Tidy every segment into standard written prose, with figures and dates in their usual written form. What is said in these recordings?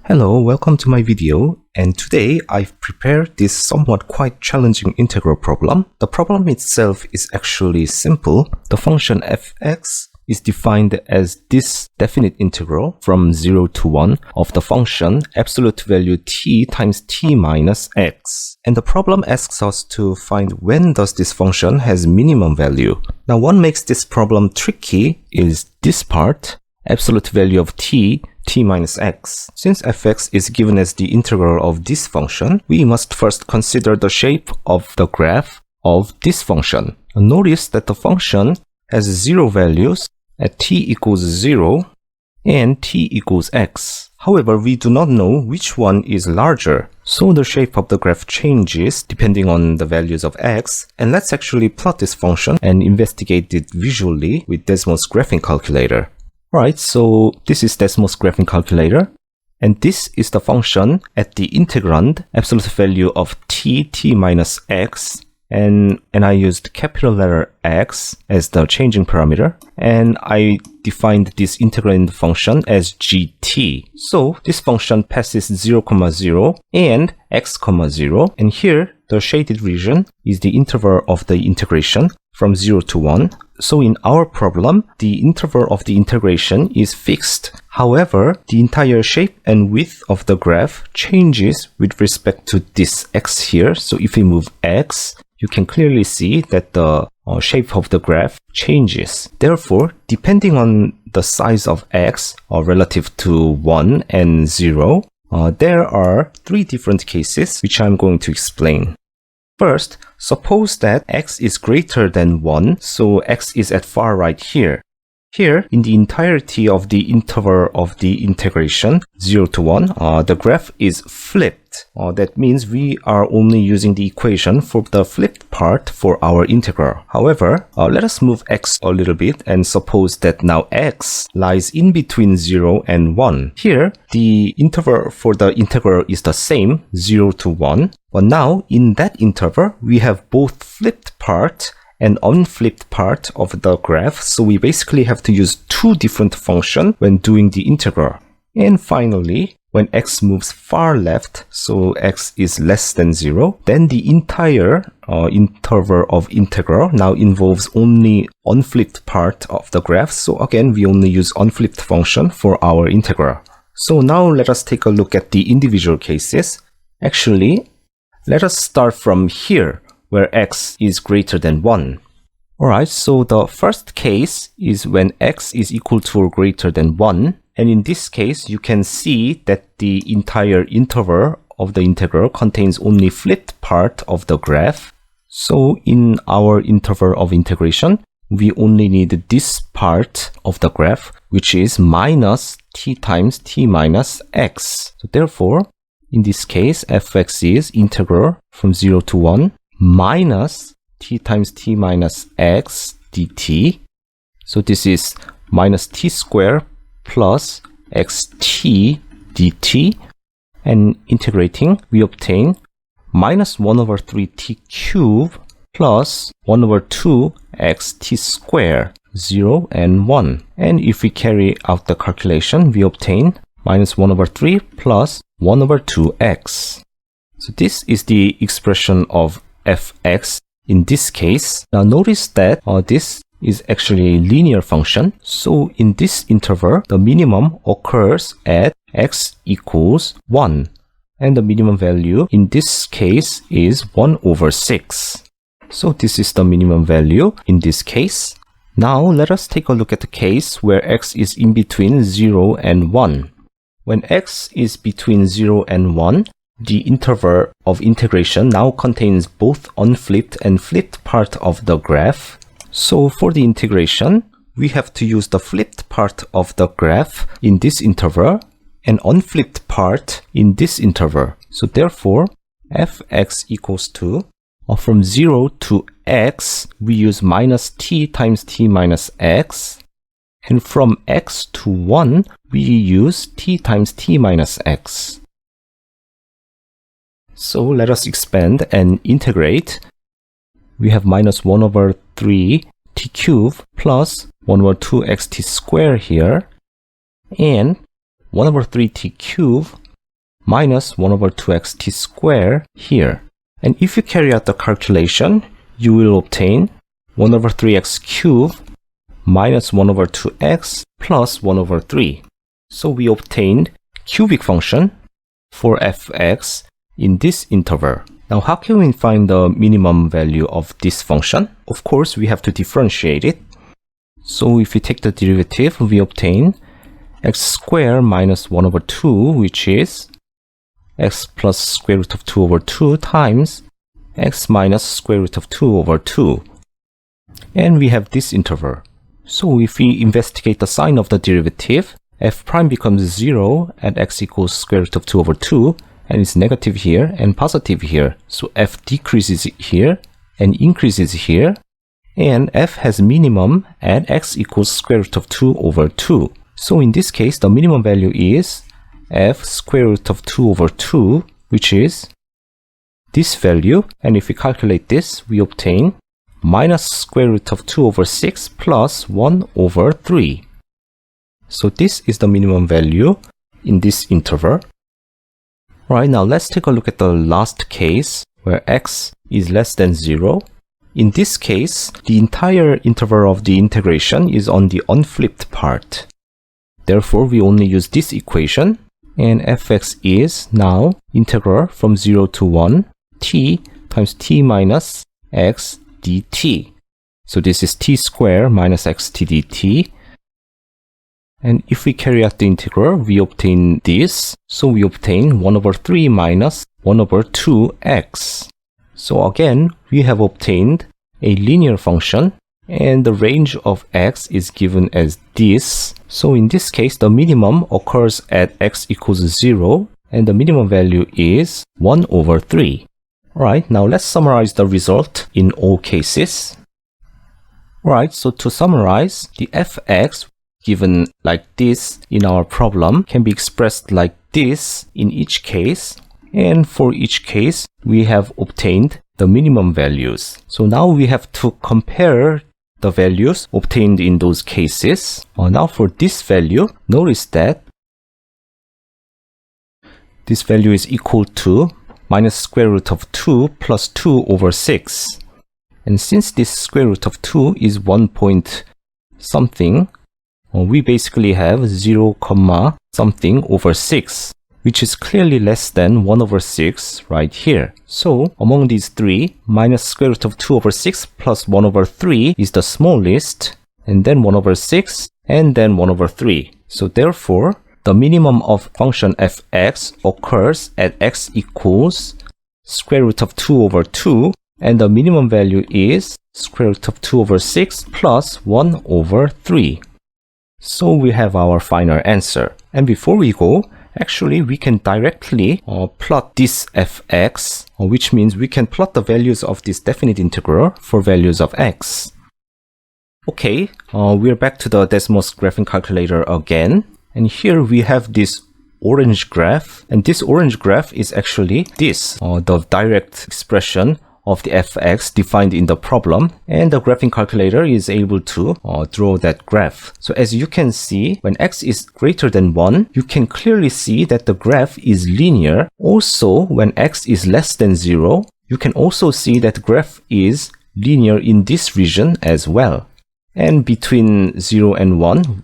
Hello, welcome to my video, and today I've prepared this somewhat quite challenging integral problem. The problem itself is actually simple. The function fx is defined as this definite integral from 0 to 1 of the function absolute value t times t minus x. And the problem asks us to find when does this function has minimum value. Now what makes this problem tricky is this part, absolute value of t minus x. Since fx is given as the integral of this function, we must first consider the shape of the graph of this function. Notice that the function has 0 values at t equals 0 and t equals x. However, we do not know which one is larger, so the shape of the graph changes depending on the values of x. And let's actually plot this function and investigate it visually with Desmos Graphing Calculator. Alright, so this is Desmos Graphing Calculator, and this is the function at the integrand, absolute value of t minus x, and I used capital letter x as the changing parameter, and I defined this integrand function as gt. So this function passes 0, 0 and x, 0, and here the shaded region is the interval of the integration from 0 to 1. So in our problem, the interval of the integration is fixed. However, the entire shape and width of the graph changes with respect to this x here. So if we move x, you can clearly see that the shape of the graph changes. Therefore, depending on the size of x relative to 1 and 0, there are 3 different cases which I'm going to explain. First, suppose that x is greater than 1, so x is at far right here. Here, in the entirety of the interval of the integration, 0 to 1, the graph is flipped. That means we are only using the equation for the flipped part for our integral. However, let us move x a little bit and suppose that now x lies in between 0 and 1. Here, the interval for the integral is the same, 0 to 1. But now, in that interval, we have both flipped part and unflipped part of the graph, so we basically have to use 2 different functions when doing the integral. And finally, when x moves far left, so x is less than 0, then the entire interval of integral now involves only unflipped part of the graph, so again we only use unflipped function for our integral. So now let us take a look at the individual cases. Actually, let us start from here, where x is greater than 1. Alright, so the first case is when x is equal to or greater than 1. And in this case, you can see that the entire interval of the integral contains only flipped part of the graph. So in our interval of integration, we only need this part of the graph, which is minus t times t minus x. So therefore, in this case, fx is integral from 0 to 1 minus t times t minus x dt. So this is minus t squared plus xt dt. And integrating, we obtain minus 1 over 3 t cubed plus 1 over 2 xt squared, 0 and 1. And if we carry out the calculation, we obtain minus 1 over 3 plus 1 over 2x. So this is the expression of fx in this case. Now notice that this is actually a linear function. So in this interval, the minimum occurs at x equals 1. And the minimum value in this case is 1 over 6. So this is the minimum value in this case. Now let us take a look at the case where x is in between 0 and 1. When x is between 0 and 1, the interval of integration now contains both unflipped and flipped part of the graph. So for the integration, we have to use the flipped part of the graph in this interval and unflipped part in this interval. So therefore, fx equals to, from 0 to x, we use minus t times t minus x. And from x to 1, we use t times t minus x. So let us expand and integrate. We have minus 1 over 3 t cubed plus 1 over 2 xt squared here. And 1 over 3 t cubed minus 1 over 2xt squared here. And if you carry out the calculation, you will obtain 1 over 3x cubed minus 1 over 2x plus 1 over 3. So we obtained cubic function for fx in this interval. Now how can we find the minimum value of this function? Of course, we have to differentiate it. So if we take the derivative, we obtain x squared minus 1 over 2, which is x plus square root of 2 over 2 times x minus square root of 2 over 2. And we have this interval. So if we investigate the sign of the derivative, f prime becomes 0 at x equals square root of 2 over 2, and it's negative here and positive here. So f decreases here and increases here, and f has minimum at x equals square root of 2 over 2. So in this case, the minimum value is f square root of 2 over 2, which is this value. And if we calculate this, we obtain minus square root of 2 over 6 plus 1 over 3. So this is the minimum value in this interval. Right, now let's take a look at the last case where x is less than 0. In this case, the entire interval of the integration is on the unflipped part. Therefore, we only use this equation, and fx is now integral from 0 to 1 t times t minus x dt. So this is t squared minus xt dt. And if we carry out the integral, we obtain this. So we obtain 1 over 3 minus 1 over 2x. So again, we have obtained a linear function, and the range of x is given as this. So in this case, the minimum occurs at x equals 0, and the minimum value is 1 over 3. Alright, now let's summarize the result in all cases. Alright, so to summarize, the fx given like this in our problem can be expressed like this in each case, and for each case we have obtained the minimum values. So now we have to compare the values obtained in those cases. Now for this value, notice that this value is equal to minus square root of 2 plus 2 over 6. And since this square root of 2 is 1 point something, we basically have 0, something over 6, which is clearly less than 1 over 6 right here. So among these three, minus square root of 2 over 6 plus 1 over 3 is the smallest, and then 1 over 6, and then 1 over 3. So therefore, the minimum of function fx occurs at x equals square root of 2 over 2, and the minimum value is square root of 2 over 6 plus 1 over 3. So we have our final answer. And before we go, actually we can directly plot this fx, which means we can plot the values of this definite integral for values of x. Okay, we're back to the Desmos Graphing Calculator again. And here we have this orange graph. And this orange graph is actually this, the direct expression of the fx defined in the problem, and the graphing calculator is able to draw that graph. So as you can see, when x is greater than 1, you can clearly see that the graph is linear. Also, when x is less than 0, you can also see that the graph is linear in this region as well. And between 0 and 1,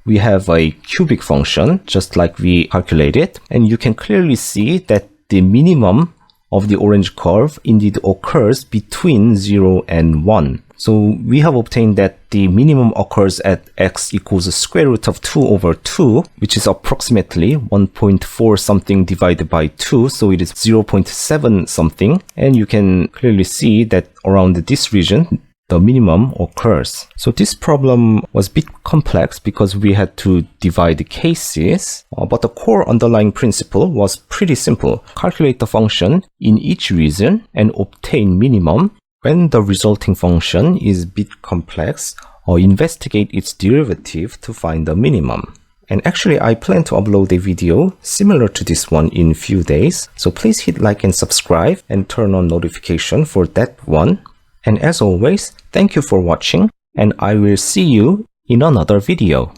we have a cubic function, just like we calculated, and you can clearly see that the minimum of the orange curve indeed occurs between 0 and 1. So we have obtained that the minimum occurs at x equals the square root of 2 over 2, which is approximately 1.4 something divided by 2, so it is 0.7 something. And you can clearly see that around this region, the minimum occurs. So this problem was a bit complex because we had to divide the cases, but the core underlying principle was pretty simple. Calculate the function in each region and obtain minimum. When the resulting function is a bit complex, or investigate its derivative to find the minimum. And actually I plan to upload a video similar to this one in few days, so please hit like and subscribe and turn on notification for that one. And as always, thank you for watching, and I will see you in another video.